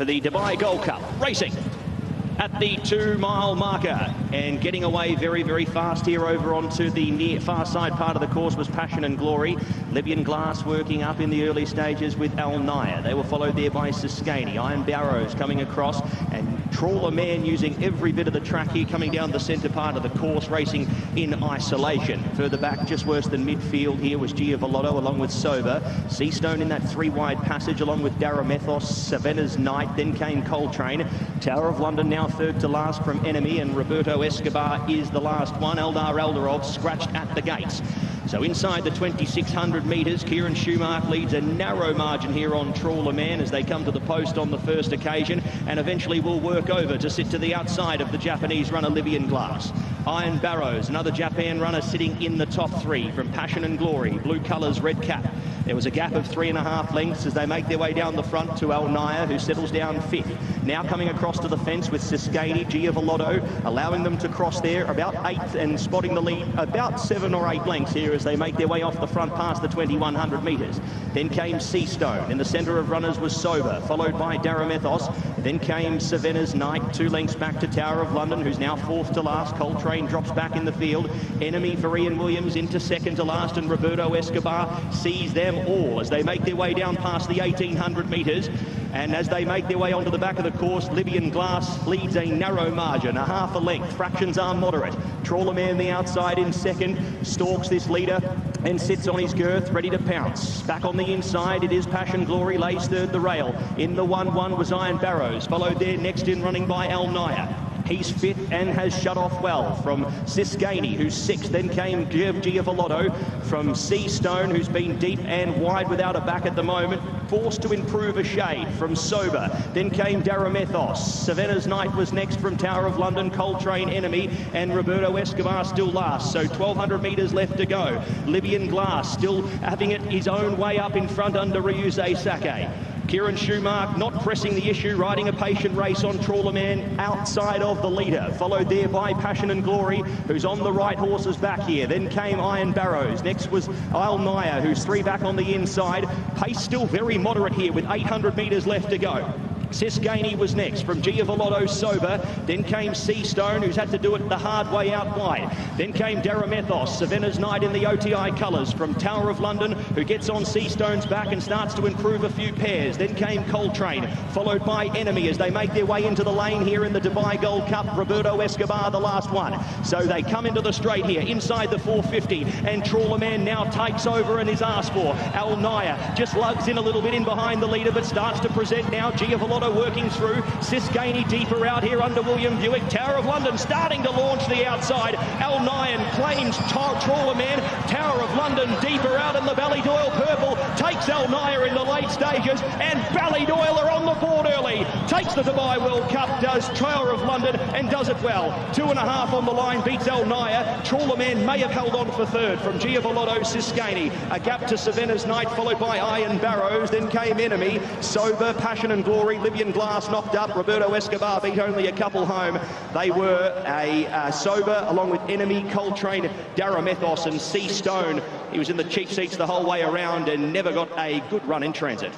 for the Dubai Gold Cup. Racing at the 2 mile marker and getting away very, very fast here over onto the near far side part of the course was Passion and Glory. Libyan Glass working up in the early stages with Al Naya. They were followed there by Siskany. Iron Barrows coming across, and Trawler Man using every bit of the track here, coming down the centre part of the course, racing in isolation. Further back, just worse than midfield here, was Giavolotto along with Sober. Seastone in that 3 wide passage along with Daramethos, Savannah's Knight, then came Coltrane. Tower of London now third to last from Enemy, and Roberto Escobar is the last one. Eldar Eldarov scratched at the gates. So inside the 2,600 metres, Kieran Schumacher leads a narrow margin here on Trawler Man as they come to the post on the first occasion, and eventually will work over to sit to the outside of the Japanese runner Libyan Glass. Iron Barrows, another Japan runner sitting in the top 3 from Passion and Glory. Blue colours, red cap. There was a gap of 3.5 lengths as they make their way down the front to Al Naya, who settles down 5th. Now coming across to the fence with Siskany, Giavolotto, allowing them to cross there about 8th and spotting the lead about 7 or 8 lengths here as they make their way off the front past the 2,100 metres. Then came Seastone. In the centre of runners was Sober, followed by Daramethos. Then came Savannah's Knight, 2 lengths back to Tower of London, who's now 4th to last. Coltrane drops back in the field. Enemy for Ian Williams into 2nd to last, and Roberto Escobar sees them all as they make their way down past the 1,800 metres. And as they make their way onto the back of the course, Libyan Glass leads a narrow margin, a half a length. Fractions are moderate. Trawler Man the outside in 2nd, stalks this leader and sits on his girth, ready to pounce. Back on the inside, it is Passion Glory, lays 3rd the rail. In the 1-1 was Iron Barrows, followed there next in running by Al Naya. He's 5th and has shut off well from Siskany, who's 6th. Then came Giavolotto from Seastone, who's been deep and wide without a back at the moment, forced to improve a shade from Sober. Then came Daramethos. Savannah's Knight was next from Tower of London, Coltrane, Enemy, and Roberto Escobar still last. So 1,200 metres left to go. Libyan Glass still having it his own way up in front under Ryuze Sake. Kieran Schumacher not pressing the issue, riding a patient race on Trawler Man outside of the leader, followed there by Passion and Glory, who's on the right horse's back here. Then came Iron Barrows. Next was Al Naya, who's 3 back on the inside. Pace still very moderate here with 800 metres left to go. Siskany was next from Giavolotto, Sober. Then came Seastone, who's had to do it the hard way out wide. Then came Daramethos, Savannah's Knight in the OTI colours from Tower of London, who gets on Seastone's back and starts to improve a few pairs. Then came Coltrane, followed by Enemy as they make their way into the lane here in the Dubai Gold Cup. Roberto Escobar, the last one. So they come into the straight here, inside the 450, and Trawler Man now takes over and is asked for. Al Naya just lugs in a little bit in behind the leader, but starts to present now. Giavolotto working through. Siskany deeper out here under William Buick. Tower of London starting to launch the outside. Al Nyan claims Trawler Man. Tower of London deeper out in the Ballydoyle purple. Takes Al Naya in the late stages, and Ballydoyle are on the board early. Takes the Dubai World Cup, does Tower of London, and does it well. 2.5 on the line, beats Al Naya. Trawler Man may have held on for 3rd from Giavolotto, Siskany. A gap to Savannah's Knight, followed by Iron Barrows. Then came Enemy, Sober, Passion and Glory. Libyan Glass knocked up. Roberto Escobar beat only a couple home. They were a Sober along with Enemy, Coltrane, Daramethos and Seastone. He was in the cheap seats the whole way around and never got a good run in transit.